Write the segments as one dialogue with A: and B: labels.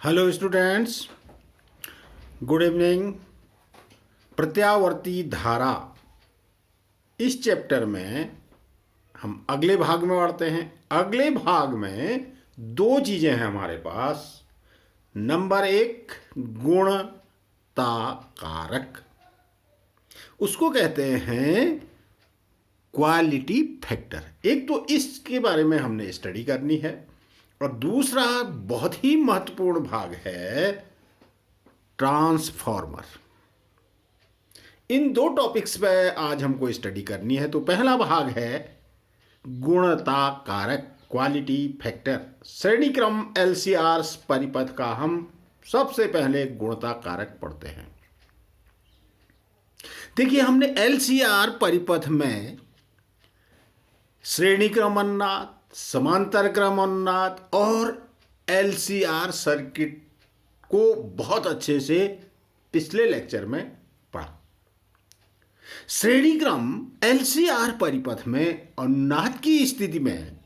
A: Hello students, good evening. प्रत्यावर्ती धारा इस चैप्टर में हम अगले भाग में बढ़ते हैं। अगले भाग में दो चीज़ें हैं हमारे पास। नंबर एक, गुणता कारक, उसको कहते हैं क्वालिटी फैक्टर। एक तो इसके बारे में हमने स्टडी करनी है, और दूसरा बहुत ही महत्वपूर्ण भाग है ट्रांसफॉर्मर। इन दो टॉपिक्स पे आज हमको स्टडी करनी है। तो पहला भाग है गुणता कारक, क्वालिटी फैक्टर। श्रेणी क्रम एलसीआर परिपथ का हम सबसे पहले गुणता कारक पढ़ते हैं। देखिए, हमने एलसीआर परिपथ में श्रेणी क्रम अनुनाद, समांतर क्रम अनुनाद और एलसीआर सर्किट को बहुत अच्छे से पिछले लेक्चर में पढ़ा। श्रेणी क्रम एलसीआर परिपथ में अनुनाद की स्थिति में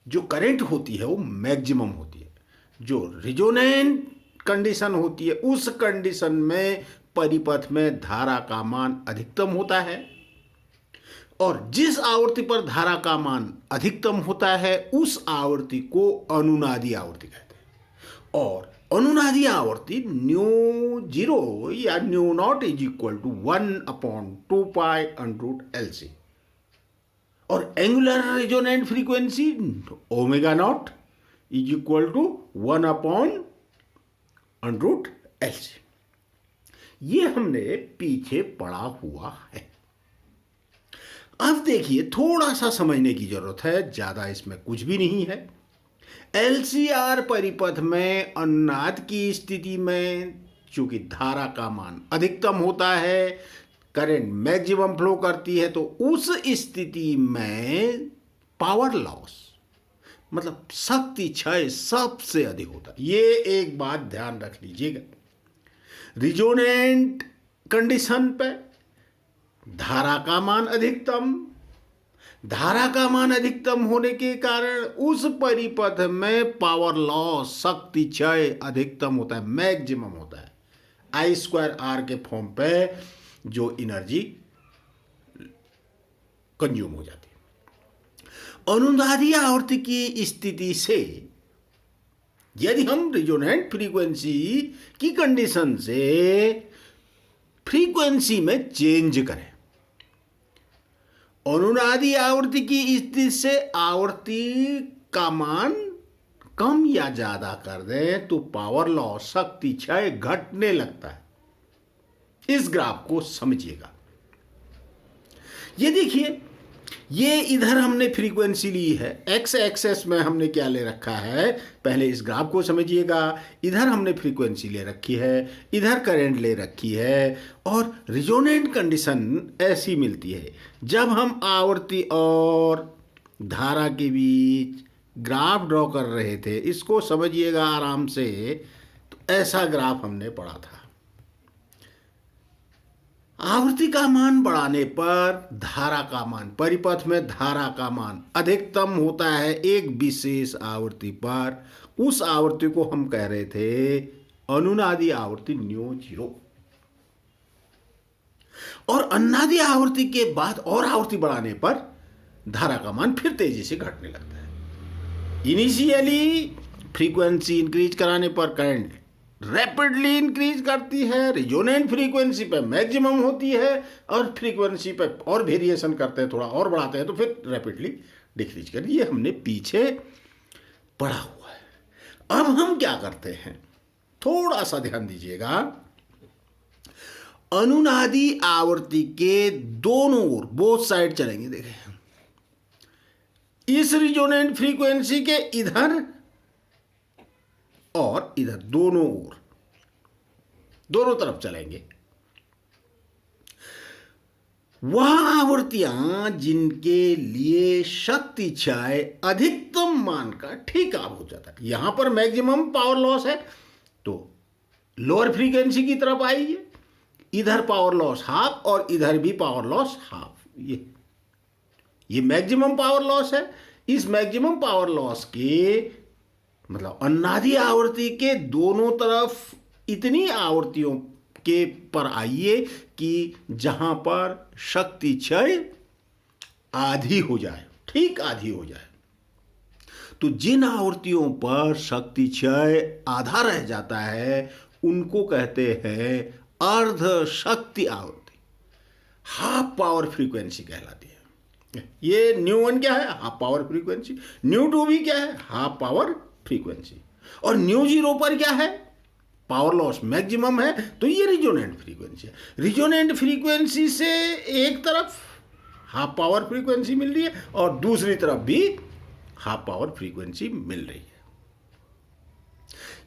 A: जो करंट होती है वो मैक्सिमम होती है। जो रिजोनेंट कंडीशन होती है उस कंडीशन में परिपथ में धारा का मान अधिकतम होता है, और जिस आवृत्ति पर धारा का मान अधिकतम होता है उस आवृत्ति को अनुनादी आवृत्ति कहते हैं। और अनुनादी आवृत्ति न्यू जीरो या nu nought is equal to 1/2π√LC, और angular resonant frequency omega nought is equal to 1/√LC। ये हमने पीछे पढ़ा हुआ है। अब देखिए, थोड़ा सा समझने की जरूरत है, ज्यादा इसमें कुछ भी नहीं है। एलसीआर परिपथ में अनुनाद की स्थिति में चूंकि धारा का मान अधिकतम होता है, करंट मैक्सिमम फ्लो करती है, तो उस स्थिति में पावर लॉस मतलब शक्ति क्षय सबसे अधिक होता है। ये एक बात ध्यान रख लीजिएगा। रिजोनेंट कंडीशन पे धारा का मान अधिकतम होने के कारण उस परिपथ में पावर लॉस शक्ति क्षय अधिकतम होता है, मैक्सिमम होता है। I²R के फॉर्म पे जो एनर्जी कंज्यूम हो जाती है। अनुनादी आवृत्ति की स्थिति से यदि हम रिजोनेंट फ्रीक्वेंसी की कंडीशन से फ्रीक्वेंसी में चेंज करें, अनुनादी आवृत्ति की स्थिति से आवृत्ति का मान कम या ज्यादा कर दें तो पावर लॉस शक्ति क्षय घटने लगता है। इस ग्राफ को समझिएगा। ये देखिए, ये इधर हमने फ्रीक्वेंसी ली है, एक्स एक्सेस में हमने क्या ले रखा है, पहले इस ग्राफ को समझिएगा। इधर हमने फ्रीक्वेंसी ले रखी है, इधर करंट ले रखी है, और रिजोनेंट कंडीशन ऐसी मिलती है। जब हम आवृत्ति और धारा के बीच ग्राफ ड्रॉ कर रहे थे, इसको समझिएगा आराम से, तो ऐसा ग्राफ हमने पढ़ा था। आवृत्ति का मान बढ़ाने पर धारा का मान, परिपथ में धारा का मान अधिकतम होता है एक विशेष आवृत्ति पर। उस आवृत्ति को हम कह रहे थे अनुनादी आवृत्ति न्यू जीरो। और अनुनादी आवृत्ति के बाद और आवृत्ति बढ़ाने पर धारा का मान फिर तेजी से घटने लगता है। इनिशियली फ्रीक्वेंसी इंक्रीज कराने पर करंट रैपिडली इंक्रीज करती है, रिजोनेंट फ्रीक्वेंसी पे मैक्सिमम होती है, और फ्रीक्वेंसी पे और वेरिएशन करते हैं, थोड़ा और बढ़ाते हैं तो फिर रैपिडली डिक्रीज कर। ये हमने पीछे पढ़ा हुआ है। अब हम क्या करते हैं, थोड़ा सा ध्यान दीजिएगा। अनुनादी आवृत्ति के दोनों ओर, बोथ साइड चलेंगे। देखें, इस रिजोनेंट फ्रीक्वेंसी के इधर और इधर, दोनों ओर, दोनों तरफ चलेंगे। वह आवृत्तियां जिनके लिए शक्ति क्षय अधिकतम मान का ठीक आप हो जाता है। यहां पर मैक्सिमम पावर लॉस है तो लोअर फ्रीक्वेंसी की तरफ आइए, इधर पावर लॉस हाफ और इधर भी पावर लॉस हाफ। ये मैक्सिमम पावर लॉस है। इस मैक्सिमम पावर लॉस के मतलब अनादि आवर्ती के दोनों तरफ इतनी आवर्तियों के पर आइए कि जहां पर शक्ति क्षय आधी हो जाए, ठीक आधी हो जाए। तो जिन आवर्तियों पर शक्ति क्षय आधा रह जाता है उनको कहते हैं अर्ध शक्ति आवर्ती, हाफ पावर फ्रीक्वेंसी कहलाती है। ये न्यू वन क्या है? Half power frequency. Nu two भी क्या है? Half power frequency. और न्यू जीरो पर क्या है? पावर लॉस मैक्सिमम है, तो ये रिजोनेंट फ्रीक्वेंसी है। रिजोनेंट फ्रीक्वेंसी से एक तरफ हाफ पावर फ्रीक्वेंसी मिल रही है और दूसरी तरफ भी हाफ पावर फ्रीक्वेंसी मिल रही है।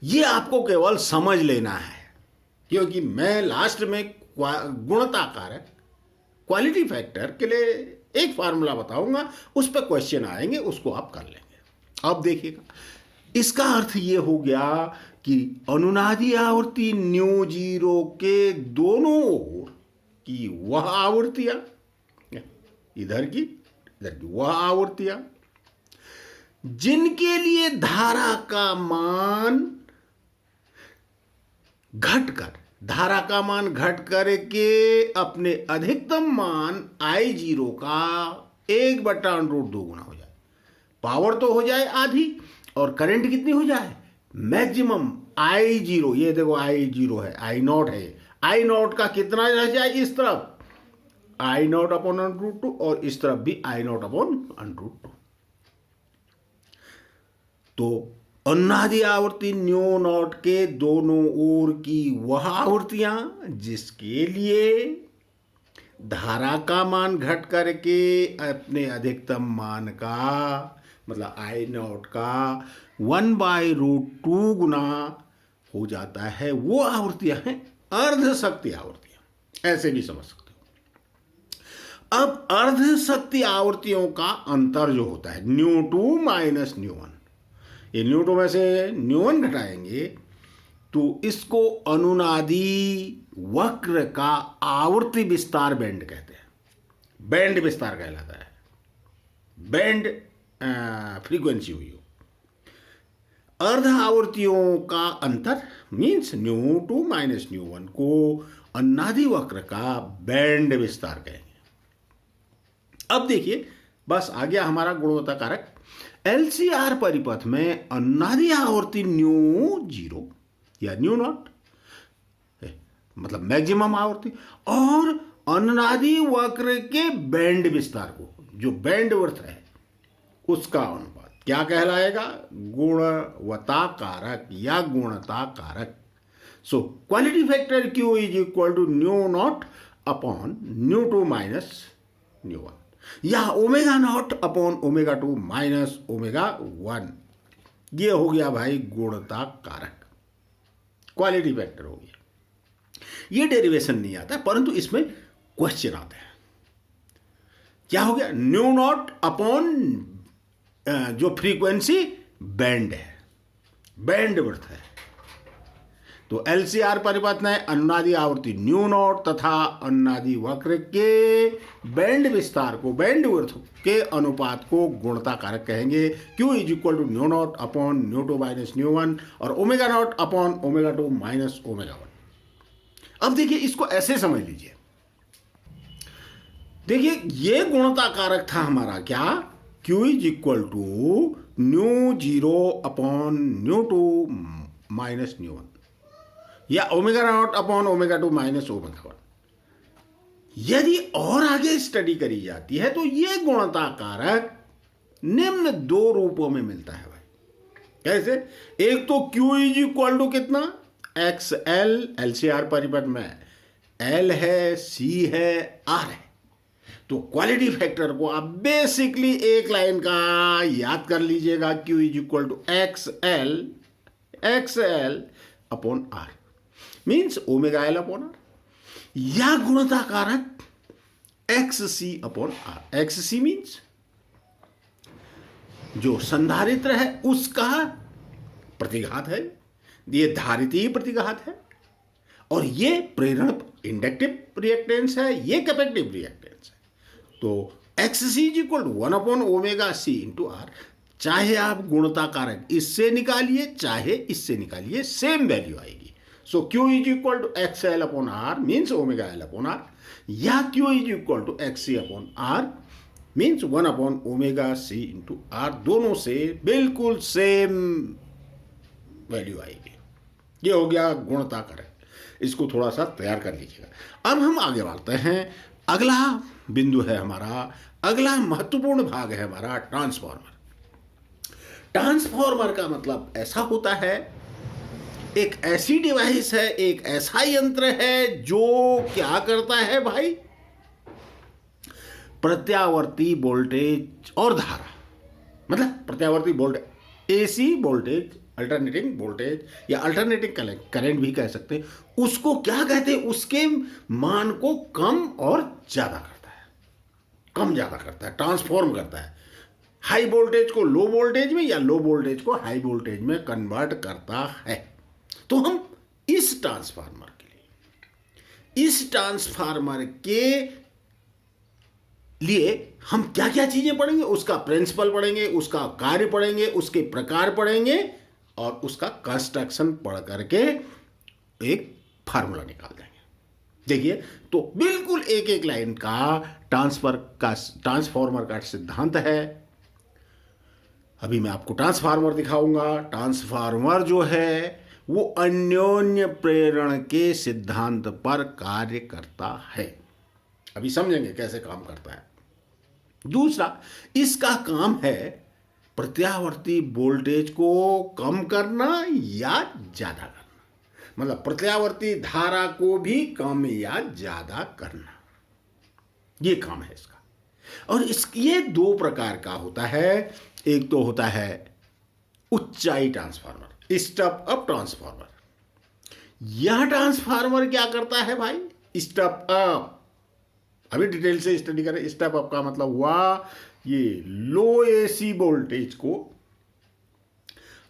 A: ये आपको केवल समझ लेना है, क्योंकि मैं लास्ट में गुणता कारक क्वालिटी फैक्टर के लिए एक फार्मूला बताऊंगा, उस पर क्वेश्चन आएंगे, उसको आप कर लेंगे। अब देखिएगा, इसका अर्थ ये हो गया कि अनुनादी आवर्ती न्यू जीरो के दोनों ओर की वह आवृत्तियां, इधर की वह आवृत्तियां जिनके लिए धारा का मान घट कर के अपने अधिकतम मान आई जीरो का 1/√2 गुना हो जाए। पावर तो हो जाए आधी और करंट कितनी हो जाए? Maximum I zero. ये देखो आई जीरो है, आई नॉट है, आई नॉट का कितना रह जाए? इस तरफ आई नॉट अपॉन √2 और इस तरफ भी आई नॉट अपॉन √2। तो अनादि आवर्ती न्यू नॉट के दोनों ओर की वह आवृत्तियां जिसके लिए धारा का मान घट करके अपने अधिकतम मान का मतलब आई नॉट का 1/√2 गुना हो जाता है, वो आवृत्तियां हैं अर्ध शक्ति आवृत्तियां। ऐसे भी समझ सकते हो। अब अर्ध शक्ति आवृत्तियों का अंतर जो होता है nu two minus nu one, ये न्यू टू में से न्यू वन घटाएंगे तो इसको अनुनादी वक्र का आवर्ती विस्तार बैंड कहते हैं। बैंड विस्तार कहलाता है, बैंड फ्रीक्वेंसी हुई हो। अर्ध आवर्तियों का अंतर means nu two minus nu one को अनुनादी वक्र का बैंड विस्तार कहेंगे। अब देखिए, बस आ गया हमारा गुणवत्ता कारक। एलसीआर परिपथ में अनुनादी आवर्ती न्यू जीरो या न्यू नॉट मतलब मैक्सिमम आवर्ती और अनुनादी वक्र के बैंड विस्तार को, जो बैंड वर्थ है, उसका अनुपात क्या कहलाएगा? गुणवत्ता कारक या गुणता कारक। So quality factor Q is equal to nu naught upon nu two minus nu one या omega naught upon omega two minus omega one. ये हो गया भाई गुणता कारक, क्वालिटी फैक्टर हो गया। ये डेरिवेशन नहीं आता परंतु इसमें क्वेश्चन आता है। क्या हो गया? न्यू नॉट अपॉन जो फ्रीक्वेंसी बैंड है, बैंड वर्थ है। तो एलसीआर परिपथ में अनुनादी आवर्ती न्यू नॉट तथा अनुनादी वक्र के बैंड विस्तार को, बैंड वर्थ के अनुपात को गुणता कारक कहेंगे। Q is equal to nu naught upon nu two minus nu one और omega naught upon omega two minus omega one. अब देखिए, इसको ऐसे समझ लीजिए। देखिए, ये गुणता कारक था हमारा क्या? Q is equal to nu zero upon nu two minus nu one या omega naught upon omega two minus omega one. यदि और आगे स्टडी करी जाती है तो ये गुणता कारक निम्न दो रूपों में मिलता है भाई। कैसे? एक तो Q इज इक्वल टू कितना? XL, एलसीआर परिपथ में L है, C है, R है। तो क्वालिटी फैक्टर को आप बेसिकली एक लाइन का याद कर लीजिएगा। Q is equal to XL upon R means omega L upon R या गुणता कारक XC upon R। XC means जो संधारित्र है उसका प्रतिघात है, ये धारितीय प्रतिघात है और ये प्रेरण इंडक्टिव रिएक्टेंस है, ये कैपेसिटिव रिएक्टेंस है। तो XC is equal to 1 upon omega C into R। चाहे आप गुणता कारक इससे निकालिए चाहे इससे निकालिए, सेम वैल्यू आएगी। So Q is equal to x L upon R means omega L upon R, या Q is equal to x C upon R means 1 upon omega C into R, दोनों से बिल्कुल सेम वैल्यू आएगी। ये हो गया गुणता कारक, इसको थोड़ा सा तैयार कर लीजिएगा। अब हम आगे बढ़ते हैं, अगला बिंदु है हमारा, अगला महत्वपूर्ण भाग है हमारा ट्रांसफार्मर। ट्रांसफार्मर का मतलब ऐसा होता है, एक ऐसी डिवाइस है, एक ऐसा यंत्र है जो क्या करता है भाई, प्रत्यावर्ती वोल्टेज और धारा, मतलब प्रत्यावर्ती voltage AC voltage, alternating voltage या अल्टरनेटिंग करंट भी कह सकते हैं, उसको क्या कहते हैं, उसके मान को कम और ज्यादा करता है, कम ज्यादा करता है, ट्रांसफॉर्म करता है। हाई वोल्टेज को लो वोल्टेज में या लो वोल्टेज को हाई वोल्टेज में कन्वर्ट करता है। तो हम इस ट्रांसफार्मर के लिए, इस ट्रांसफार्मर के लिए हम क्या क्या चीजें पढ़ेंगे, उसका प्रिंसिपल पढ़ेंगे, उसका कार्य पढ़ेंगे, उसके प्रकार पढ़ेंगे और उसका कंस्ट्रक्शन पढ़ करके एक फार्मूला निकाल देंगे। देखिए, तो बिल्कुल एक एक लाइन का ट्रांसफार्मर का सिद्धांत है। अभी मैं आपको ट्रांसफार्मर दिखाऊंगा। ट्रांसफार्मर जो है वो अन्योन्य प्रेरण के सिद्धांत पर कार्य करता है। अभी समझेंगे कैसे काम करता है। दूसरा, इसका काम है प्रत्यावर्ती वोल्टेज को कम करना या ज्यादा करना, मतलब प्रत्यावर्ती धारा को भी कम या ज्यादा करना, ये काम है इसका। और ये दो प्रकार का होता है। एक तो होता है उच्चाई ट्रांसफार्मर, स्टेप अप ट्रांसफार्मर। यह ट्रांसफार्मर क्या करता है भाई, स्टेप अप। अभी डिटेल से स्टडी करें। स्टेप अप का मतलब हुआ ये लो एसी वोल्टेज को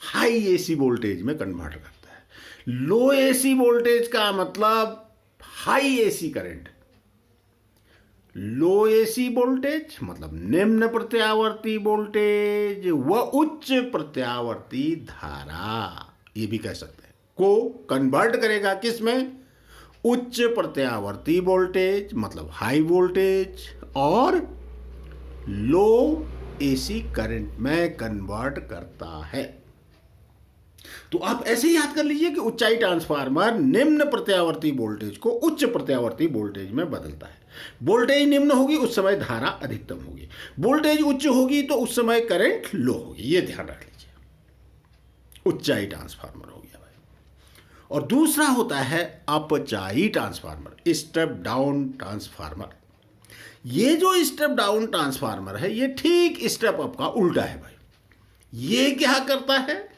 A: हाई एसी वोल्टेज में कन्वर्ट करता है। लो एसी वोल्टेज का मतलब हाई एसी करंट, लो एसी वोल्टेज मतलब निम्न प्रत्यावर्ती वोल्टेज व उच्च प्रत्यावर्ती धारा, ये भी कह सकते हैं, को कन्वर्ट करेगा किस में, उच्च प्रत्यावर्ती वोल्टेज मतलब हाई वोल्टेज और लो एसी करंट में कन्वर्ट करता है। तो आप ऐसे ही याद कर लीजिए कि उच्चाई ट्रांसफार्मर निम्न प्रत्यावर्ती वोल्टेज को उच्च प्रत्यावर्ती वोल्टेज में बदलता है। वोल्टेज निम्न होगी उस समय धारा अधिकतम होगी, वोल्टेज उच्च होगी तो उस समय करंट लो होगी। ये ध्यान रख लीजिए, उच्चाई ट्रांसफार्मर हो गया भाई। और दूसरा होता है अपचाई ट्रांसफार्मर, स्टेप डाउन ट्रांसफार्मर। ये जो स्टेप डाउन ट्रांसफार्मर है ये ठीक स्टेप अप का उल्टा है भाई। ये क्या करता है,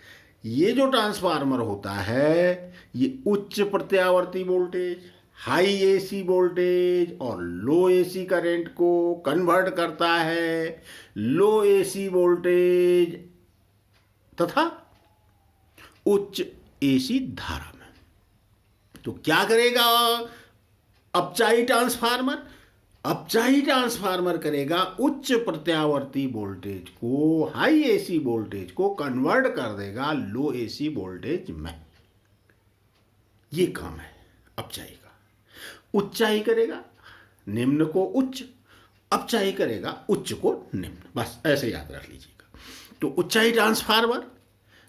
A: ये जो ट्रांसफार्मर होता है ये उच्च प्रत्यावर्ती वोल्टेज, हाई एसी वोल्टेज और लो एसी करंट को कन्वर्ट करता है लो एसी वोल्टेज तथा उच्च एसी धारा में। तो क्या करेगा अपचाई ट्रांसफार्मर, अपचाई ट्रांसफार्मर करेगा उच्च प्रत्यावर्ती वोल्टेज को, हाई एसी वोल्टेज को कन्वर्ट कर देगा लो एसी वोल्टेज में। ये काम है अपचाई का। उच्चाई करेगा निम्न को उच्च, अपचाई करेगा उच्च को निम्न, बस ऐसे याद रख लीजिएगा। तो उच्चाई ट्रांसफार्मर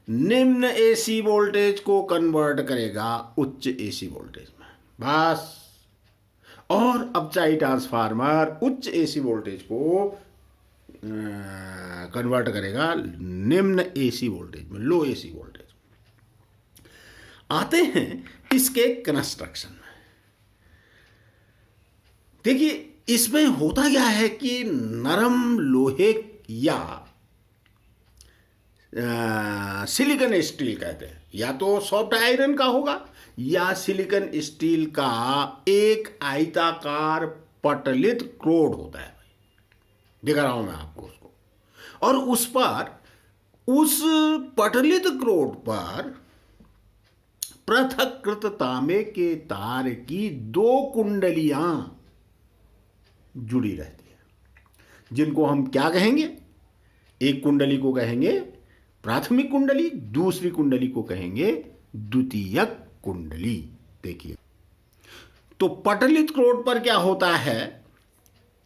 A: निम्न एसी वोल्टेज को कन्वर्ट करेगा उच्च एसी वोल्टेज में, बस। और अपचाई ट्रांसफार्मर उच्च एसी वोल्टेज को कन्वर्ट करेगा निम्न एसी वोल्टेज में, लो एसी वोल्टेज। आते हैं इसके कंस्ट्रक्शन में। देखिए, इसमें होता क्या है कि नरम लोहे या सिलिकॉन स्टील कहते हैं, या तो सॉफ्ट आयरन का होगा या सिलिकॉन स्टील का एक आयताकार पटलित क्रोड होता है, दिखा रहा हूं मैं आपको उसको। और उस पर, उस पटलित क्रोड पर पृथक्कृत तांबे के तार की दो कुंडलियां जुड़ी रहती है, जिनको हम क्या कहेंगे, एक कुंडली को कहेंगे प्राथमिक कुंडली, दूसरी कुंडली को कहेंगे द्वितीयक कुंडली। देखिए, तो पटलित क्रोड पर क्या होता है,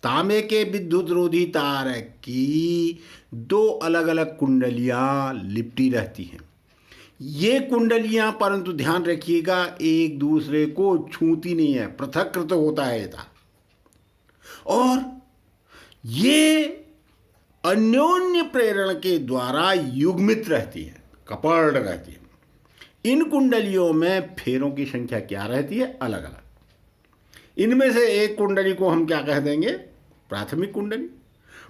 A: तांबे के विद्युत रोधी तार की दो अलग अलग कुंडलियां लिपटी रहती हैं। ये कुंडलियां, परंतु ध्यान रखिएगा, एक दूसरे को छूती नहीं है, पृथक्कृत होता है ये तार, और ये अन्योन्य प्रेरण के द्वारा युग्मित रहती है, कपल्ड रहती है। इन कुंडलियों में फेरों की संख्या क्या रहती है, अलग अलग। इनमें से एक कुंडली को हम क्या कह देंगे, प्राथमिक कुंडली।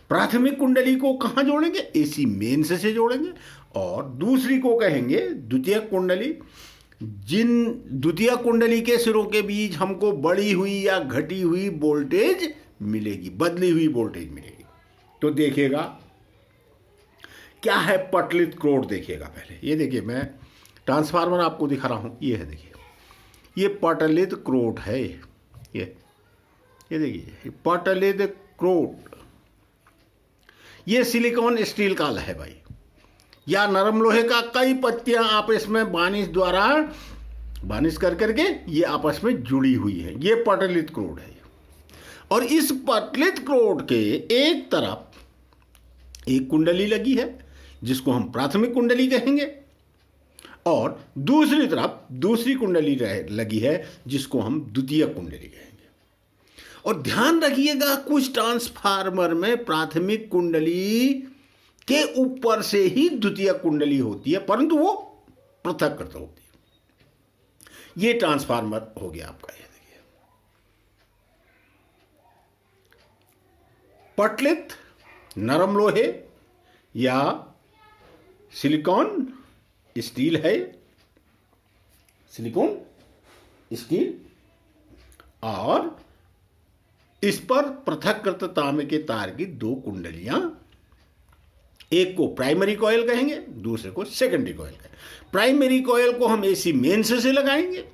A: प्राथमिक कुंडली को कहाँ जोड़ेंगे, एसी मेंस से जोड़ेंगे, और दूसरी को कहेंगे द्वितीयक कुंडली। जिन द्वितीयक कुंडली के सिरों के बीच हमको बढ़ी हुई या घटी हुई वोल्टेज मिलेगी, बदली हुई वोल्टेज मिलेगी। तो देखिएगा क्या है पटलित क्रोड, देखिएगा पहले ये देखिए, मैं ट्रांसफार्मर आपको दिखा रहा हूं, ये है, देखिए ये पटलित क्रोड है, ये देखिए पटलित क्रोड। ये सिलिकॉन स्टील का है भाई, या नरम लोहे का, कई पत्तियां आपस में बानिश कर करके ये आपस में जुड़ी हुई है, ये पटलित क्रोड है। और इस पटलित क्रोड के एक तरफ एक कुंडली लगी है जिसको हम प्राथमिक कुंडली कहेंगे, और दूसरी तरफ दूसरी कुंडली लगी है जिसको हम द्वितीयक कुंडली कहेंगे। और ध्यान रखिएगा, कुछ ट्रांसफार्मर में प्राथमिक कुंडली के ऊपर से ही द्वितीयक कुंडली होती है, परंतु वो पृथक्कृत होती है। ये ट्रांसफार्मर हो गया आपका, ये देखिए पटलित नरम लोहे या सिलिकॉन स्टील है, सिलिकॉन स्टील, और इस पर पृथक्कृत तांबे के तार की दो कुंडलियां, एक को प्राइमरी कॉइल कहेंगे, दूसरे को सेकेंडरी कॉइल कहेंगे। प्राइमरी कॉइल को हम एसी मेंस से लगाएंगे,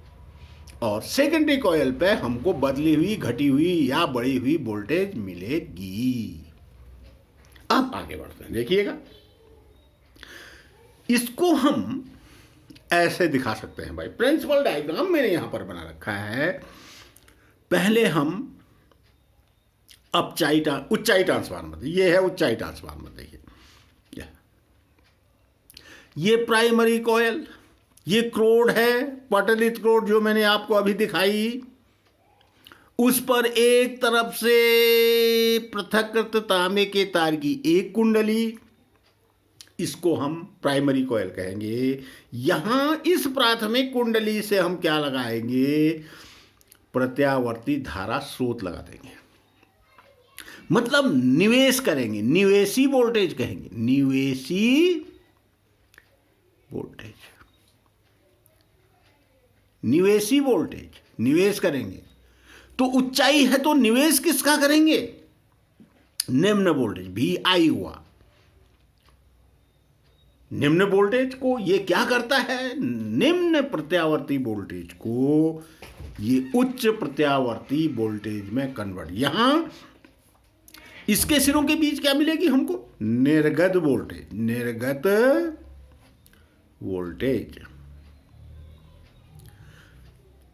A: और सेकेंडरी कॉइल पे हमको बदली हुई, घटी हुई या बढ़ी हुई वोल्टेज मिलेगी। अब आगे बढ़ते हैं, देखिएगा इसको हम ऐसे दिखा सकते हैं भाई, प्रिंसिपल डायग्राम मैंने यहां पर बना रखा है। पहले हम उच्चाई ट्रांसफार्मर, ये है उच्चाई ट्रांसफार्मर, देखिए ये प्राइमरी कॉइल, ये क्रोड है पटलित क्रोड जो मैंने आपको अभी दिखाई, उस पर एक तरफ से पृथक्कृत तांबे के तार की एक कुंडली, इसको हम प्राइमरी कॉइल कहेंगे। यहां इस प्राथमिक कुंडली से हम क्या लगाएंगे, प्रत्यावर्ती धारा स्रोत लगा देंगे, मतलब निवेश करेंगे, निवेशी वोल्टेज कहेंगे, निवेशी वोल्टेज, निवेशी वोल्टेज, निवेश करेंगे। तो ऊंचाई है तो निवेश किसका करेंगे, निम्न वोल्टेज VI हुआ। निम्न वोल्टेज को ये क्या करता है, निम्न प्रत्यावर्ती वोल्टेज को ये उच्च प्रत्यावर्ती वोल्टेज में कन्वर्ट। यहां इसके सिरों के बीच क्या मिलेगी हमको, निर्गत वोल्टेज, निर्गत वोल्टेज,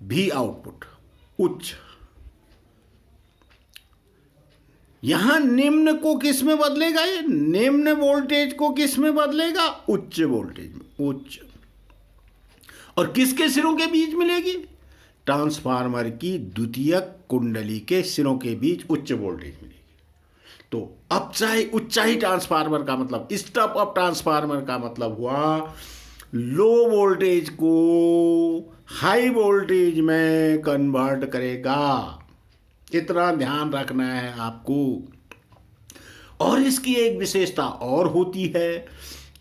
A: भी आउटपुट उच्च। यहां निम्न को किस में बदलेगा, ये निम्न वोल्टेज को किस में बदलेगा, उच्च वोल्टेज में, उच्च। और किसके सिरों के बीच मिलेगी, ट्रांसफार्मर की द्वितीयक कुंडली के सिरों के बीच उच्च वोल्टेज मिलेगी। तो उच्चाई ट्रांसफार्मर का मतलब, स्टेप अप ट्रांसफार्मर का मतलब हुआ लो वोल्टेज को हाई वोल्टेज में कन्वर्ट करेगा, इतना ध्यान रखना है आपको। और इसकी एक विशेषता और होती है,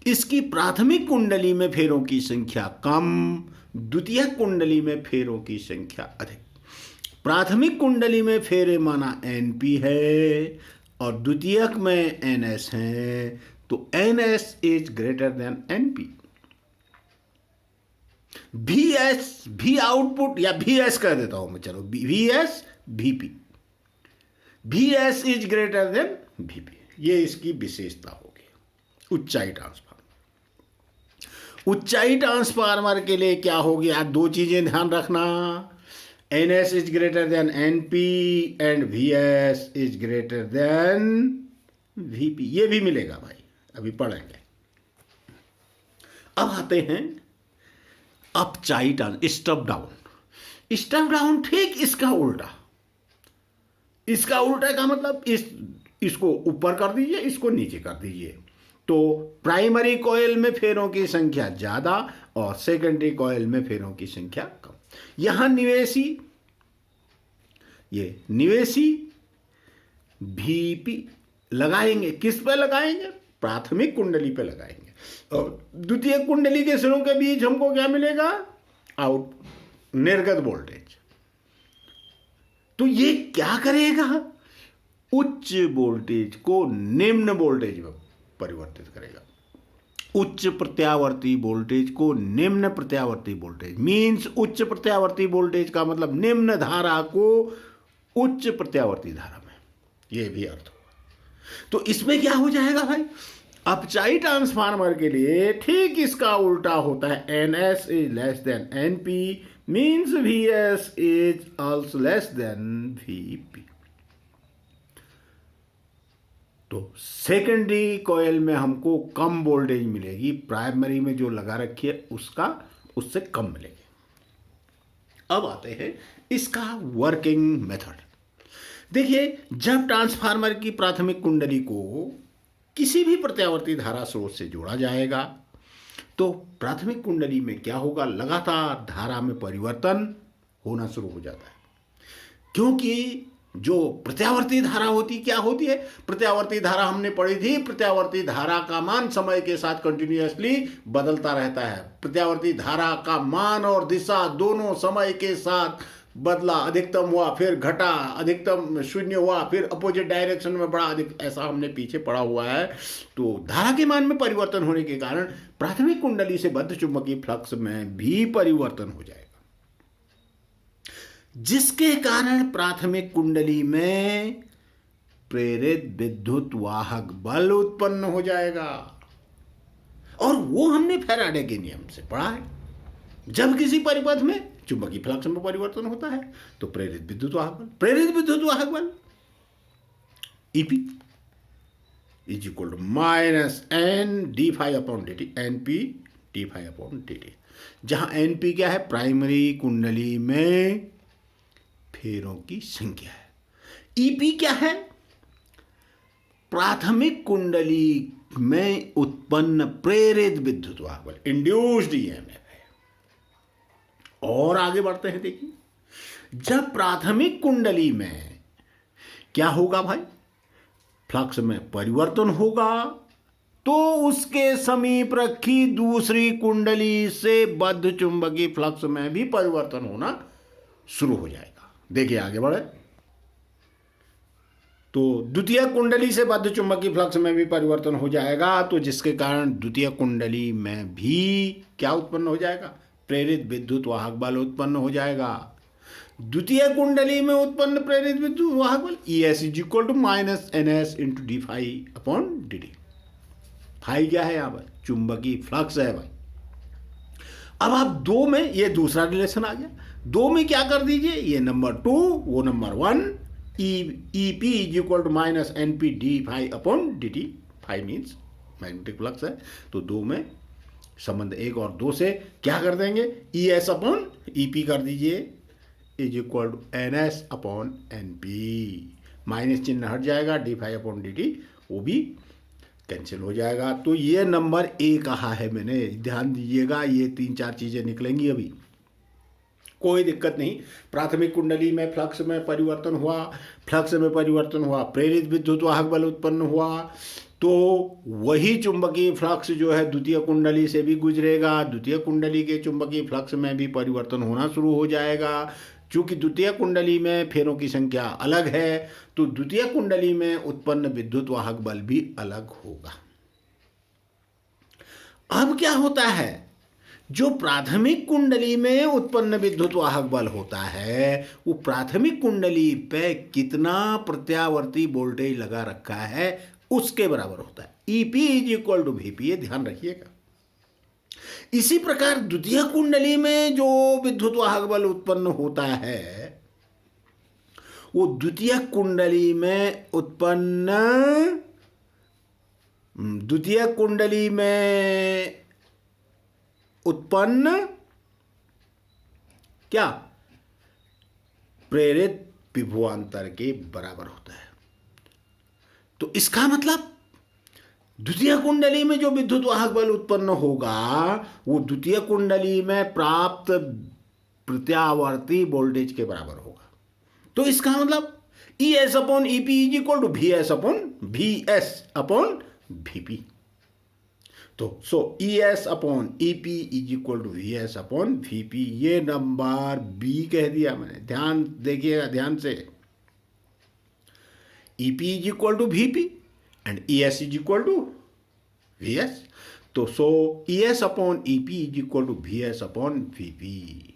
A: इसकी प्राथमिक कुंडली में फेरों की संख्या कम, द्वितीयक कुंडली में फेरों की संख्या अधिक। प्राथमिक कुंडली में फेरे माना NP है और द्वितीयक में NS है, तो NS is greater than NP। V output या VS कह देता हूं मैं, चलो VS VP, VS is greater than VP, ये इसकी विशेषता होगी। ऊंचाई ट्रांसफार्मर। ऊंचाई ट्रांसफार्मर के लिए क्या हो गया, दो चीजें ध्यान रखना, NS is greater than NP and VS is greater than VP। ये भी मिलेगा भाई, अभी पढ़ेंगे। अब आते हैं अपचाई स्टप डाउन। स्टप डाउन ठीक इसका उल्टा। इसका उल्टा का मतलब इसको ऊपर कर दीजिए, इसको नीचे कर दीजिए। तो प्राइमरी कॉइल में फेरों की संख्या ज्यादा और सेकेंडरी कॉइल में फेरों की संख्या कम। यहां निवेशी, ये निवेशी VP लगाएंगे। किस पे लगाएंगे, प्राथमिक कुंडली पे लगाएंगे। और द्वितीय कुंडली के सिरों के बीच हमको क्या मिलेगा, आउट निर्गत वोल्टेज। तो ये क्या करेगा, उच्च वोल्टेज को निम्न वोल्टेज में परिवर्तित करेगा। उच्च प्रत्यावर्ती वोल्टेज को निम्न प्रत्यावर्ती वोल्टेज, मींस उच्च प्रत्यावर्ती वोल्टेज का मतलब निम्न धारा को उच्च प्रत्यावर्ती धारा में, यह भी अर्थ होगा। तो इसमें क्या हो जाएगा भाई, अपचाई ट्रांसफार्मर के लिए ठीक इसका उल्टा होता है। NS is less than NP means VS is also less than VP। तो सेकेंडरी कॉइल में हमको कम वोल्टेज मिलेगी, प्राइमरी में जो लगा रखी है उससे कम मिलेगी। अब आते हैं इसका वर्किंग मेथड। देखिए, जब ट्रांसफार्मर की प्राथमिक कुंडली को किसी भी प्रत्यावर्ती धारा स्रोत से जोड़ा जाएगा तो प्राथमिक कुंडली में क्या होगा, लगातार धारा में परिवर्तन होना शुरू हो जाता है। क्योंकि जो प्रत्यावर्ती धारा होती क्या होती है, प्रत्यावर्ती धारा हमने पढ़ी थी, प्रत्यावर्ती धारा का मान समय के साथ कंटिन्यूअसली बदलता रहता है। प्रत्यावर्ती धारा का मान और दिशा दोनों समय के साथ बदला, अधिकतम हुआ फिर घटा, अधिकतम शून्य हुआ फिर अपोजिट डायरेक्शन में बढ़ा, अधिक, ऐसा हमने पीछे पढ़ा हुआ है। तो धारा के मान में परिवर्तन होने के कारण प्राथमिक कुंडली से बद्ध चुंबकीय फ्लक्स में भी परिवर्तन हो जाएगा, जिसके कारण प्राथमिक कुंडली में प्रेरित विद्युत वाहक बल उत्पन्न हो जाएगा। और वो हमने फैराडे के नियम से पढ़ा है। जब किसी परिपथ में चुंबकीय फ्लक्स में परिवर्तन होता है तो प्रेरित विद्युत वाहक बल EP is equal to minus N/d∅dt, NP d∅dt, जहां NP क्या है, प्राइमरी कुंडली में फेरों की संख्या है। EP क्या है, प्राथमिक कुंडली में उत्पन्न प्रेरित विद्युत वाहक बल, इंड्यूस्ड EMF है। और आगे बढ़ते हैं, देखिए, जब प्राथमिक कुंडली में क्या होगा भाई, फ्लक्स में परिवर्तन होगा तो उसके समीप रखी दूसरी कुंडली से बद्ध चुंबकीय फ्लक्स में भी परिवर्तन होना शुरू हो जाएगा। देखिए आगे बढ़े, तो द्वितीय कुंडली से बद्ध चुंबकीय फ्लक्स में भी परिवर्तन हो जाएगा, तो जिसके कारण द्वितीय कुंडली में भी क्या उत्पन्न हो जाएगा, प्रेरित विद्युत वाहक बल उत्पन्न हो जाएगा। द्वितीय कुंडली में उत्पन्न प्रेरित विद्युत वाहक बल ES is equal to minus NS into d∅dt। Phi क्या है यहाँ पर, चुंबकीय फ्लक्स है भाई। अब आप दो में, ये दूसरा रिलेशन आ गया, दो में क्या कर दीजिए, ये नंबर 2 वो number 1, EP is equal to minus NP d∅dt। Phi means magnetic flux है, तो दो में संबंध 1 और 2 से क्या कर देंगे, ES/EP कर दीजिए is equal to NS/NP। Minus चिन्ह हट जाएगा, d∅dt वो भी कैंसिल हो जाएगा। तो ये नंबर A कहा है मैंने, ध्यान दीजिएगा, ये 3-4 चीजें निकलेंगी अभी, कोई दिक्कत नहीं। प्राथमिक कुंडली में फ्लक्स में परिवर्तन हुआ, प्रेरित विद्युत वाहक बल उत्पन्न हुआ, तो वही चुंबकीय फ्लक्स जो है द्वितीय कुंडली से भी गुजरेगा, द्वितीय कुंडली के चुंबकीय फ्लक्स में भी परिवर्तन होना शुरू हो जाएगा। चूंकि द्वितीय कुंडली में फेरों की संख्या अलग है तो द्वितीय कुंडली में उत्पन्न विद्युत वाहक बल भी अलग होगा। अब क्या होता है, जो प्राथमिक कुंडली में उत्पन्न विद्युत वाहक बल होता है वो प्राथमिक कुंडली पे कितना प्रत्यावर्ती वोल्टेज लगा रखा है उसके बराबर होता है। EP is equal to VP, ये ध्यान रखिएगा। इसी प्रकार द्वितीय कुंडली में जो विद्युत वाहक बल उत्पन्न होता है, वो द्वितीय कुंडली में उत्पन्न क्या, प्रेरित विभवांतर के बराबर होता है। तो इसका मतलब द्वितीय कुंडली में जो विद्युत वाहक बल उत्पन्न होगा वो द्वितीय कुंडली में प्राप्त प्रत्यावर्ती वोल्टेज के बराबर होगा। तो इसका मतलब E S upon E P is equal to V S upon V P. तो so E S upon E P is equal to V S upon V P, ये नंबर बी कह दिया मैंने। ध्यान देखिएगा ध्यान से। E P is equal to V P and E S is equal to V S. तो so E S upon E P is equal to V S upon V P.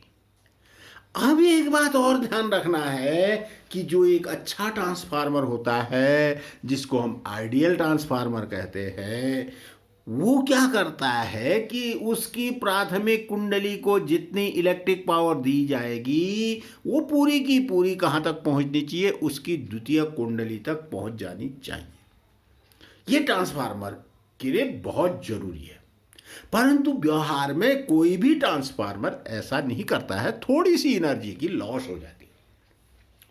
A: अब एक बात और ध्यान रखना है कि जो एक अच्छा ट्रांसफार्मर होता है, जिसको हम आइडियल ट्रांसफार्मर कहते हैं, वो क्या करता है कि उसकी प्राथमिक कुंडली को जितनी इलेक्ट्रिक पावर दी जाएगी वो पूरी की पूरी कहाँ तक पहुंचनी चाहिए, उसकी द्वितीय कुंडली तक पहुंच जानी चाहिए। ये ट्रांसफार्मर के लिए बहुत जरूरी है। परंतु व्यवहार में कोई भी ट्रांसफार्मर ऐसा नहीं करता है, थोड़ी सी एनर्जी की लॉस हो जाती है,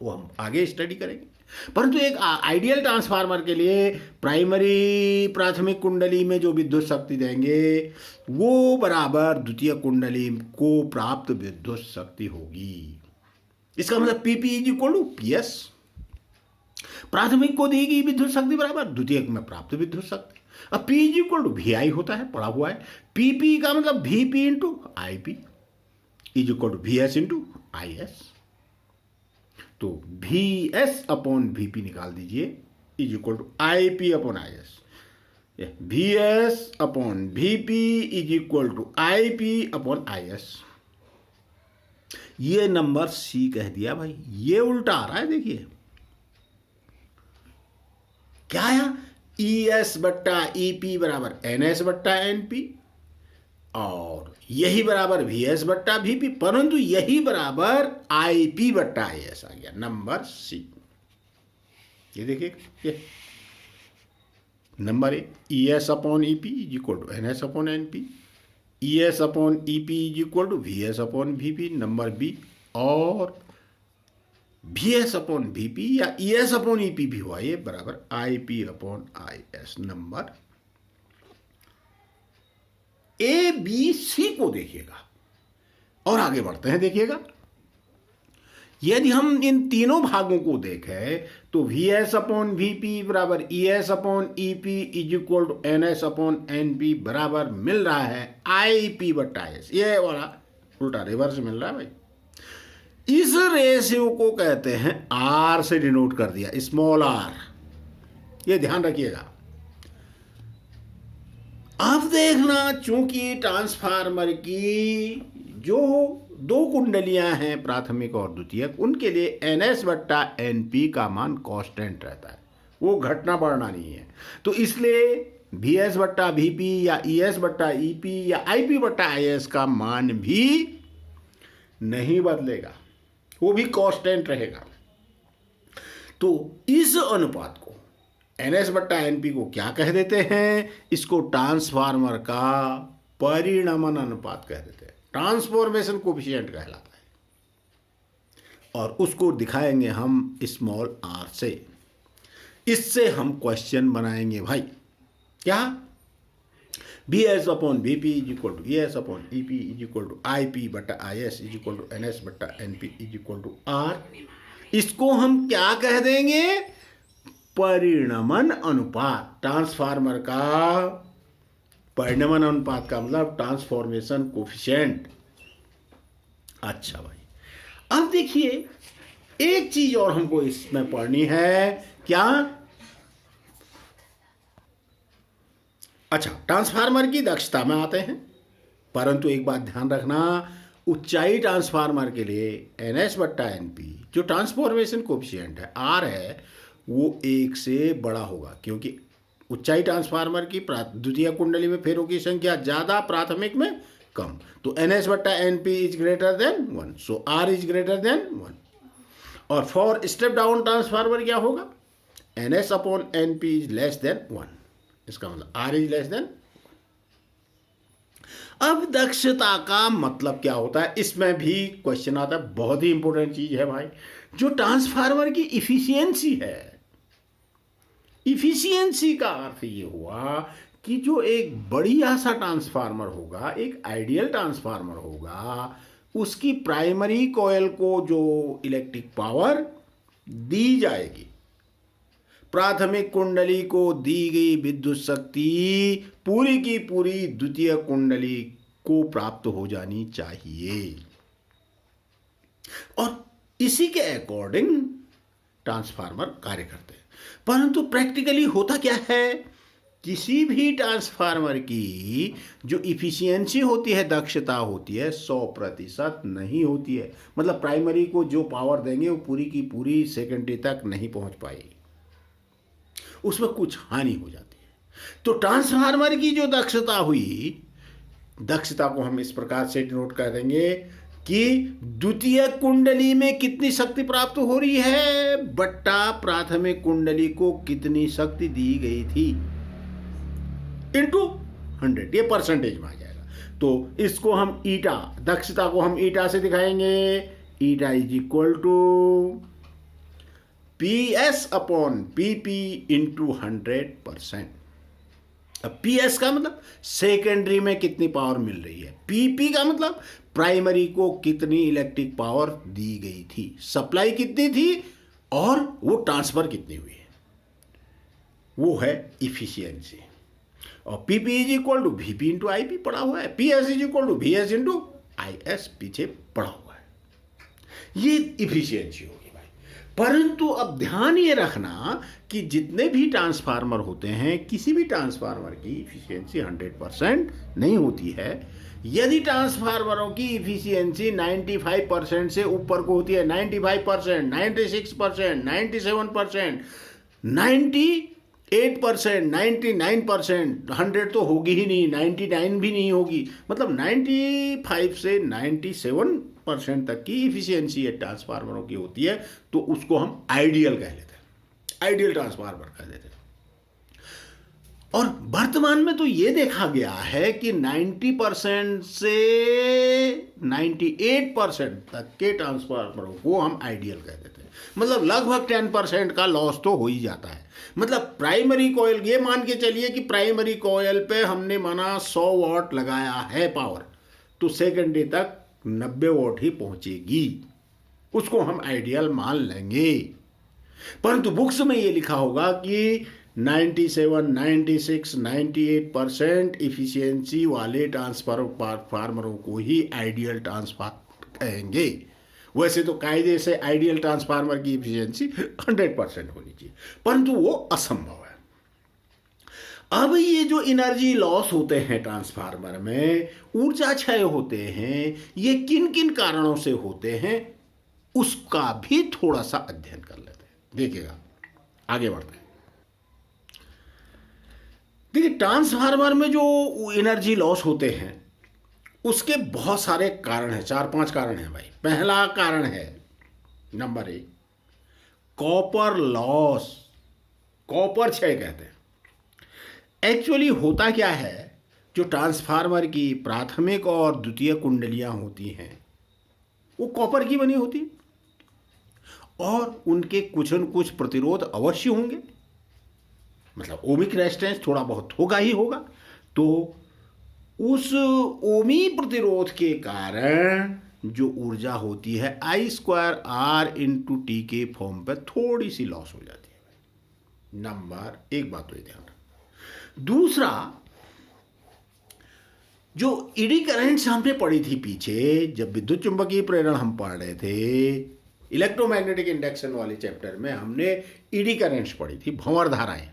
A: वो हम आगे स्टडी करेंगे। परंतु एक आइडियल ट्रांसफार्मर के लिए प्राथमिक कुंडली में जो विद्युत शक्ति देंगे वो बराबर द्वितीय कुंडली को प्राप्त विद्युत शक्ति होगी। इसका मतलब PP is equal to PS. प्राथमिक को दी गई विद्युत शक्ति बराबर द्वितीयक में प्राप्त विद्युत शक्ति। अब P is equal to V I होता है, पढ़ा हुआ है। पीपी का मतलब V P into I P is equal to V S into I S. तो वी एस अपॉन वीपी निकाल दीजिए is equal to I P upon I S. V S upon V P is equal to I P upon I S. ये number C कह दिया भाई। ये उल्टा आ रहा है, देखिए क्या है, ई एस बट्टा ई पी बराबर एन एस बट्टा एन पी, और यही बराबर वी एस बट्टा वी पी, परंतु यही बराबर आई पी बट्टा आई एस आ गया, नंबर सी। ये देखिए, ये number A, E S upon E P is equal to N S upon N P, E S upon E P is equal to V S upon V P, number B, और V S upon V P या E S upon E P भी हुआ, ये बराबर I P upon I S, number A B C को देखिएगा। और आगे बढ़ते हैं, देखिएगा यदि हम इन तीनों भागों को देखें तो V S upon V P बराबर E S upon E P is equal to N S upon N P बराबर मिल रहा है आई पी बट्टा एस। ये वाला उल्टा रिवर्स मिल रहा है भाई। इस रेशियो को कहते हैं, आर से डिनोट कर दिया, स्मॉल आर, ये ध्यान रखिएगा। अब देखना, चूंकि ट्रांसफार्मर की जो दो कुंडलियां हैं प्राथमिक और द्वितीयक, उनके लिए एन एस बट्टा एन पी का मान कांस्टेंट रहता है, वो घटना बढ़ना नहीं है। तो इसलिए वी एस बट्टा वी पी या ई एस बट्टा ई पी या आई पी बट्टा आई एस का मान भी नहीं बदलेगा, वो भी कांस्टेंट रहेगा। तो इस अनुपात को एन एस बट्टा एन पी को क्या कह देते हैं, इसको ट्रांसफार्मर का परिणमन अनुपात कह देते हैं, ट्रांसफॉर्मेशन कोफिशिएंट कहलाता है। और उसको दिखाएंगे हम स्मॉल आर से। इससे हम क्वेश्चन बनाएंगे भाई, क्या, B S upon V P is equal to E S upon E P is equal to I P बट्टा I S is equal to N S बट्टा N P is equal to R. इसको हम क्या कह देंगे, परिणमन अनुपात। Transformer का परिणमन अनुपात का मतलब ट्रांसफॉर्मेशन कोफिशिएंट। अच्छा भाई, अब देखिए एक चीज और हमको इसमें पढ़नी है, क्या, अच्छा ट्रांसफार्मर की दक्षता में आते हैं, परंतु एक बात ध्यान रखना, ऊंचाई ट्रांसफार्मर के लिए एन एस बट्टा एन पी जो ट्रांसफॉर्मेशन कोफिशिएंट है आर है, वो 1 से बड़ा होगा, क्योंकि ऊंचाई ट्रांसफार्मर की द्वितीय कुंडली में फेरों की संख्या ज़्यादा, प्राथमिक में कम। तो NS बट्टा NP is greater than 1, so R is greater than 1। और फॉर स्टेप डाउन ट्रांसफार्मर क्या होगा? NS upon NP is less than 1, इसका मतलब R इज लेस देन। अब दक्षता का मतलब क्या होता है, इसमें भी क्वेश्चन आता है, बहुत ही इंपॉर्टेंट चीज है भाई। जो ट्रांसफार्मर की इफिशियंसी है, इफिशियंसी का अर्थ ये हुआ कि जो एक बढ़िया सा ट्रांसफार्मर होगा, एक आइडियल ट्रांसफार्मर होगा, उसकी प्राइमरी कॉइल को जो इलेक्ट्रिक पावर दी जाएगी, प्राथमिक कुंडली को दी गई विद्युत शक्ति पूरी की पूरी द्वितीय कुंडली को प्राप्त हो जानी चाहिए। और इसी के अकॉर्डिंग ट्रांसफार्मर कार्य करते हैं। परंतु प्रैक्टिकली होता क्या है, किसी भी ट्रांसफार्मर की जो इफिशियंसी होती है, दक्षता होती है, 100% नहीं होती है। मतलब प्राइमरी को जो पावर देंगे वो पूरी की पूरी सेकेंडरी तक नहीं पहुंच पाएगी, उसमें कुछ हानि हो जाती है। तो ट्रांसफार्मर की जो दक्षता हुई, दक्षता को हम इस प्रकार से डिनोट कर देंगे कि द्वितीय कुंडली में कितनी शक्ति प्राप्त हो रही है बट्टा प्राथमिक कुंडली को कितनी शक्ति दी गई थी इनटू 100, ये परसेंटेज में आ जाएगा। तो इसको हम ईटा, दक्षता को हम ईटा से दिखाएंगे। Eta is equal to PS upon PP into 100%। अब PS का मतलब सेकेंडरी में कितनी पावर मिल रही है, PP का मतलब प्राइमरी को कितनी इलेक्ट्रिक पावर दी गई थी, सप्लाई कितनी थी और वो ट्रांसफर कितनी हुई है, वो है इफिशियंसी। और PP is equal to VP into IP पड़ा हुआ है, PS is equal to VS into IS पीछे पड़ा हुआ है। ये इफिशियंसी होगी भाई। परंतु अब ध्यान ये रखना कि जितने भी ट्रांसफार्मर होते हैं, किसी भी ट्रांसफार्मर की इफिशियंसी 100% नहीं होती है। यदि ट्रांसफार्मरों की इफिशियंसी 95% से ऊपर को होती है, 95%, 96%, 97%, 98%, 99%, 100 तो होगी ही नहीं, 99 भी नहीं होगी, मतलब 95 से 97% तक की इफिशियंसी ट्रांसफार्मरों की होती है, तो उसको हम आइडियल कह लेते हैं, आइडियल ट्रांसफार्मर कह देते हैं। और वर्तमान में तो ये देखा गया है कि 90% से 98% तक के ट्रांसफार्मरों को हम आइडियल कह देते हैं। मतलब लगभग 10% का लॉस तो हो ही जाता है। मतलब प्राइमरी कॉइल, ये मान के चलिए कि प्राइमरी कॉइल पे हमने माना 100 वाट लगाया है पावर, तो सेकेंडरी तक 90 वाट ही पहुंचेगी, उसको हम आइडियल मान लेंगे। परंतु बुक्स में ये लिखा होगा कि 97, 96, 98% इफिशियंसी वाले ट्रांसफार्मरों को ही आइडियल ट्रांसफार्मर कहेंगे। वैसे तो कायदे से आइडियल ट्रांसफार्मर की इफिशियंसी 100% होनी चाहिए, परंतु वो असंभव है। अब ये जो एनर्जी लॉस होते हैं ट्रांसफार्मर में, ऊर्जा क्षय होते हैं, ये किन किन कारणों से होते हैं उसका भी थोड़ा सा अध्ययन कर लेते हैं। देखिएगा, आगे बढ़ते हैं। देखिए, ट्रांसफार्मर में जो एनर्जी लॉस होते हैं उसके बहुत सारे कारण हैं, 4-5 कारण हैं भाई। पहला कारण है, नंबर 1, कॉपर लॉस, कॉपर क्षय कहते हैं। एक्चुअली होता क्या है, जो ट्रांसफार्मर की प्राथमिक और द्वितीय कुंडलियां होती हैं वो कॉपर की बनी होती है और उनके कुछ न कुछ प्रतिरोध अवश्य होंगे, मतलब ओमिक रेजिस्टेंस थोड़ा बहुत होगा ही होगा। तो उस ओमी प्रतिरोध के कारण जो ऊर्जा होती है I²R×T के फॉर्म पे थोड़ी सी लॉस हो जाती है। नंबर 1 बात तो ये ध्यान रखना। दूसरा, जो ईडी करंट्स हमने पढ़ी थी पीछे, जब विद्युत चुंबकीय प्रेरण हम पढ़ रहे थे, इलेक्ट्रोमैग्नेटिक इंडक्शन वाले चैप्टर में हमने ईडी करंट्स पढ़ी थी, भंवर धाराएं।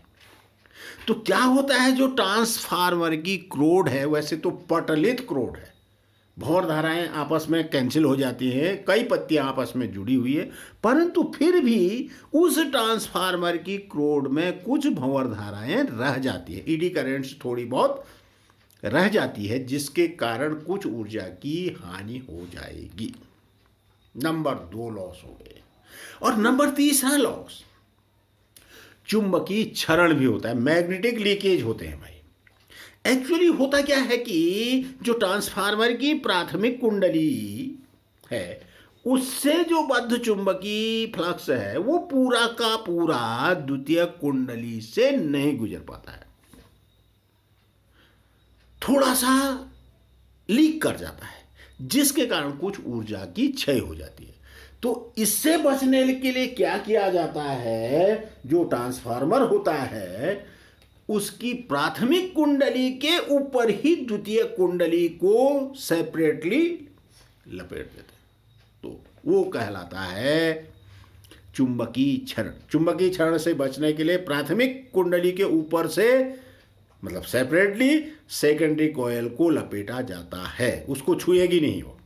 A: तो क्या होता है, जो ट्रांसफार्मर की क्रोड है, वैसे तो पटलित क्रोड है, भंवर धाराएं आपस में कैंसिल हो जाती हैं, कई पत्तियां आपस में जुड़ी हुई है, परंतु फिर भी उस ट्रांसफार्मर की क्रोड में कुछ भंवर धाराएं रह जाती है, ईडी करेंट्स थोड़ी बहुत रह जाती है, जिसके कारण कुछ ऊर्जा की हानि हो जाएगी। नंबर 2 लॉस हो गए। और नंबर 3 लॉस चुंबकीय क्षरण भी होता है, मैग्नेटिक लीकेज होते हैं भाई। एक्चुअली होता क्या है कि जो ट्रांसफार्मर की प्राथमिक कुंडली है उससे जो बद्ध चुंबकीय फ्लक्स है वो पूरा का पूरा द्वितीय कुंडली से नहीं गुजर पाता है, थोड़ा सा लीक कर जाता है, जिसके कारण कुछ ऊर्जा की क्षय हो जाती है। तो इससे बचने के लिए क्या किया जाता है, जो ट्रांसफार्मर होता है उसकी प्राथमिक कुंडली के ऊपर ही द्वितीय कुंडली को सेपरेटली लपेट देते हैं, तो वो कहलाता है चुंबकीय क्षरण। चुंबकीय क्षरण से बचने के लिए प्राथमिक कुंडली के ऊपर से मतलब सेपरेटली सेकेंडरी कॉइल को लपेटा जाता है, उसको छुएगी नहीं वो।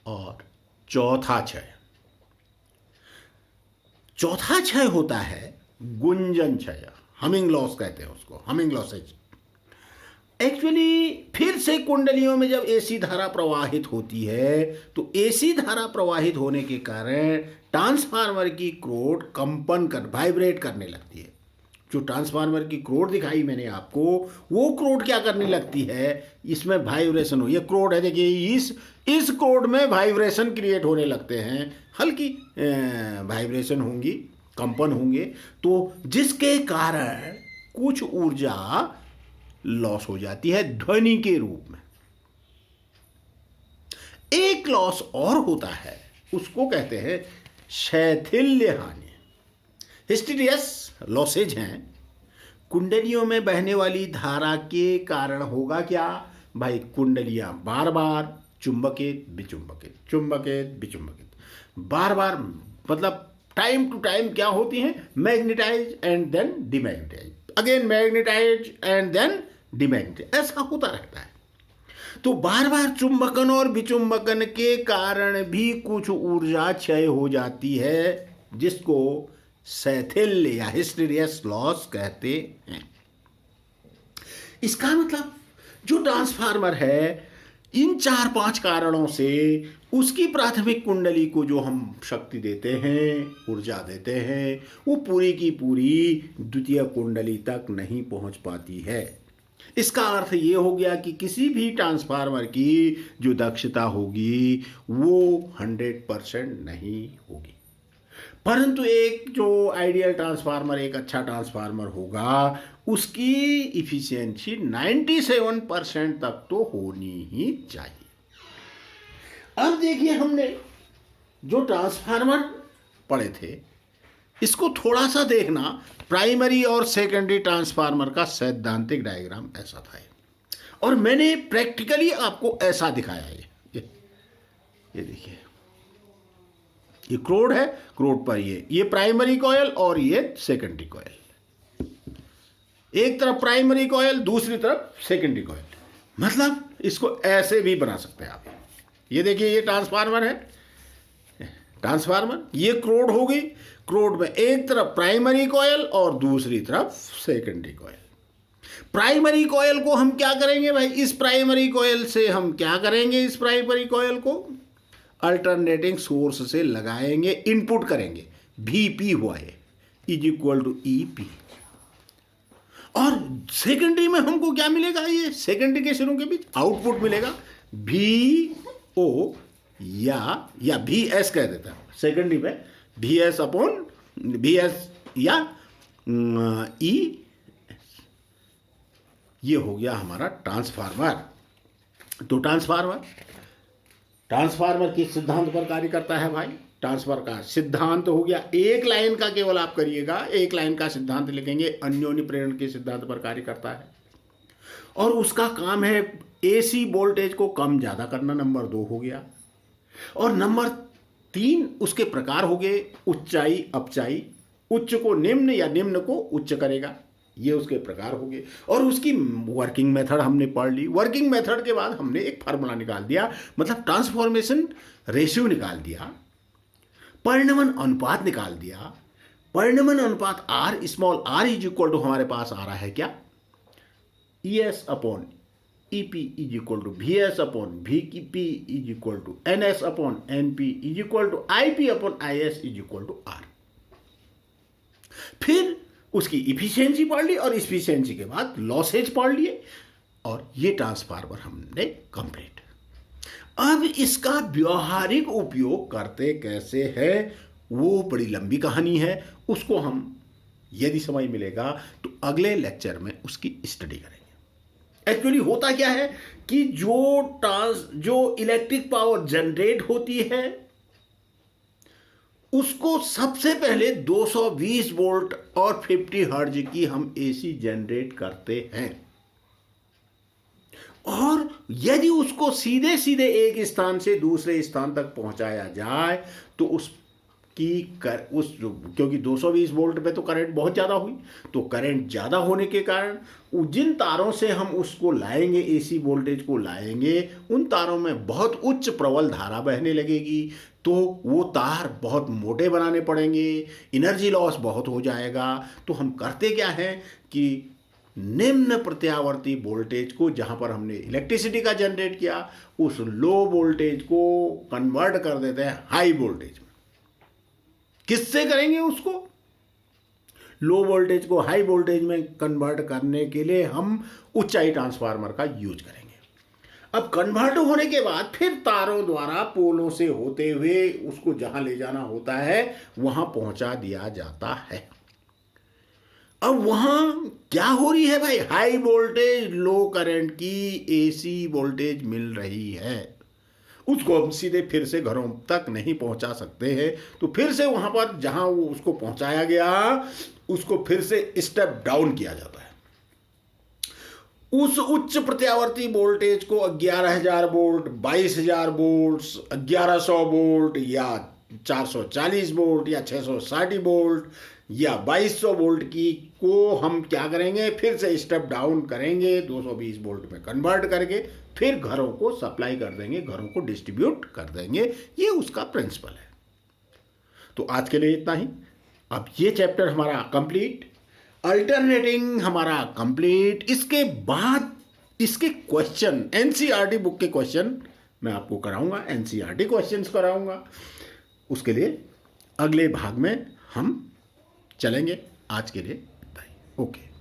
A: और चौथा क्षय होता है गुंजन क्षय, हमिंग लॉस कहते हैं उसको, हमिंग लॉसेज। एक्चुअली फिर से कुंडलियों में जब एसी धारा प्रवाहित होती है तो एसी धारा प्रवाहित होने के कारण ट्रांसफार्मर की क्रोड कंपन कर वाइब्रेट करने लगती है। जो ट्रांसफार्मर की क्रोड दिखाई मैंने आपको, वो क्रोड क्या करने लगती है, इसमें वाइब्रेशन हो, ये क्रोड है देखिए, इस क्रोड में वाइब्रेशन क्रिएट होने लगते हैं, हल्की वाइब्रेशन होंगी, कंपन होंगे, तो जिसके कारण कुछ ऊर्जा लॉस हो जाती है ध्वनि के रूप में। एक लॉस और होता है, उसको कहते हैं शैथिल्य हानि, हिस्टीरियस लॉसेज हैं। कुंडलियों में बहने वाली धारा के कारण होगा क्या भाई, कुंडलियां बार बार चुंबकित विचुंबकित, चुंबकित विचुंबकित, बार बार मतलब टाइम टू टाइम क्या होती हैं, magnetise and then demagnetise, again magnetise and then demagnetise, ऐसा होता रहता है। तो बार बार चुंबकन और विचुंबकन के कारण भी कुछ ऊर्जा क्षय हो जाती है, जिसको शैथिल्य या हिस्टीरियस लॉस कहते हैं। इसका मतलब जो ट्रांसफार्मर है इन 4-5 कारणों से उसकी प्राथमिक कुंडली को जो हम शक्ति देते हैं, ऊर्जा देते हैं, वो पूरी की पूरी द्वितीय कुंडली तक नहीं पहुंच पाती है। इसका अर्थ ये हो गया कि किसी भी ट्रांसफार्मर की जो दक्षता होगी वो 100% नहीं होगी, परंतु एक जो आइडियल ट्रांसफार्मर, एक अच्छा ट्रांसफार्मर होगा, उसकी इफिशिएंसी 97% तक तो होनी ही चाहिए। अब देखिए, हमने जो ट्रांसफार्मर पढ़े थे इसको थोड़ा सा देखना, प्राइमरी और सेकेंडरी ट्रांसफार्मर का सैद्धांतिक डायग्राम ऐसा था, और मैंने प्रैक्टिकली आपको ऐसा दिखाया है। ये देखिए, ये क्रोड है, क्रोड पर ये प्राइमरी कॉइल और ये सेकेंडरी कॉइल, एक तरफ प्राइमरी कॉइल दूसरी तरफ सेकेंडरी कॉइल, मतलब इसको ऐसे भी बना सकते हैं आप। ये देखिए, ये ट्रांसफार्मर है, ट्रांसफार्मर, ये क्रोड होगी, क्रोड में एक तरफ प्राइमरी कॉइल और दूसरी तरफ सेकेंडरी कॉइल। प्राइमरी कॉइल को हम क्या करेंगे भाई, इस प्राइमरी कॉइल से हम क्या करेंगे, इस प्राइमरी कॉइल को अल्टरनेटिंग सोर्स से लगाएंगे, इनपुट करेंगे, VP हुआ है इज इक्वल टू EP। और सेकेंडरी में हमको क्या मिलेगा, ये सेकेंडरी के सिरों के बीच आउटपुट मिलेगा, VO या VS कह देता है सेकेंडरी में, VS अपॉन VS या E, ये हो गया हमारा ट्रांसफार्मर। तो ट्रांसफार्मर किस सिद्धांत पर कार्य करता है भाई, ट्रांसफार्मर का सिद्धांत हो गया, एक लाइन का केवल आप करिएगा, एक लाइन का सिद्धांत लिखेंगे, अन्योन्य प्रेरण के सिद्धांत पर कार्य करता है, और उसका काम है AC वोल्टेज को कम ज़्यादा करना, नंबर 2 हो गया। और नंबर 3 उसके प्रकार हो गए, उच्चाई अपचाई, उच्च को निम्न या निम्न को उच्च करेगा, ये उसके प्रकार हो गए। और उसकी वर्किंग मेथड हमने पढ़ ली। वर्किंग मेथड के बाद हमने एक फार्मूला निकाल दिया, मतलब ट्रांसफॉर्मेशन रेशियो निकाल दिया, परिणमन अनुपात निकाल दिया। परिणमन अनुपात R, small r is equal to हमारे पास आ रहा है क्या, E S upon E P is equal to V S upon V P is equal to N S upon N P is equal to I P upon I S is equal to R. फिर उसकी efficiency पढ़ ली और efficiency के बाद losses पढ़ लिए और ये ट्रांसफार्मर हमने कंप्लीट। अब इसका व्यवहारिक उपयोग करते कैसे है वो बड़ी लंबी कहानी है, उसको हम यदि समय मिलेगा तो अगले लेक्चर में उसकी स्टडी करेंगे। एक्चुअली होता क्या है कि जो इलेक्ट्रिक पावर जनरेट होती है उसको सबसे पहले 220 वोल्ट और 50 हर्ट्ज की हम एसी जनरेट करते हैं, और यदि उसको सीधे सीधे एक स्थान से दूसरे स्थान तक पहुंचाया जाए तो क्योंकि 220 वोल्ट पे तो करंट बहुत ज़्यादा हुई, तो करंट ज़्यादा होने के कारण जिन तारों से हम उसको लाएंगे, एसी वोल्टेज को लाएंगे, उन तारों में बहुत उच्च प्रबल धारा बहने लगेगी, तो वो तार बहुत मोटे बनाने पड़ेंगे, एनर्जी लॉस बहुत हो जाएगा। तो हम करते क्या है कि निम्न प्रत्यावर्ती वोल्टेज को, जहाँ पर हमने इलेक्ट्रिसिटी का जनरेट किया, उस लो वोल्टेज को कन्वर्ट कर देते हैं हाई वोल्टेज में। किससे करेंगे उसको? लो वोल्टेज को हाई वोल्टेज में कन्वर्ट करने के लिए हम ऊंचाई ट्रांसफार्मर का यूज करेंगे। अब कन्वर्ट होने के बाद फिर तारों द्वारा पोलों से होते हुए उसको जहां ले जाना होता है वहां पहुंचा दिया जाता है। अब वहां क्या हो रही है भाई, हाई वोल्टेज लो करंट की एसी वोल्टेज मिल रही है, उसको हम सीधे फिर से घरों तक नहीं पहुंचा सकते हैं, तो फिर से वहां पर जहां वो उसको पहुंचाया गया उसको फिर से स्टेप डाउन किया जाता है। उस उच्च प्रत्यावर्ती वोल्टेज को 11,000 वोल्ट, 22,000 वोल्ट, 1100 वोल्ट या 440 वोल्ट या 660 वोल्ट या 2200 वोल्ट की को हम क्या करेंगे, फिर से स्टेप डाउन करेंगे, 220 वोल्ट में कन्वर्ट करके फिर घरों को सप्लाई कर देंगे, घरों को डिस्ट्रीब्यूट कर देंगे। ये उसका प्रिंसिपल है। तो आज के लिए इतना ही। अब ये चैप्टर हमारा कंप्लीट, अल्टरनेटिंग हमारा कंप्लीट। इसके बाद इसके क्वेश्चन, एनसीईआरटी बुक के क्वेश्चन मैं आपको कराऊंगा, एनसीईआरटी क्वेश्चंस कराऊंगा। उसके लिए अगले भाग में हम चलेंगे। आज के लिए इतना ही। ओके।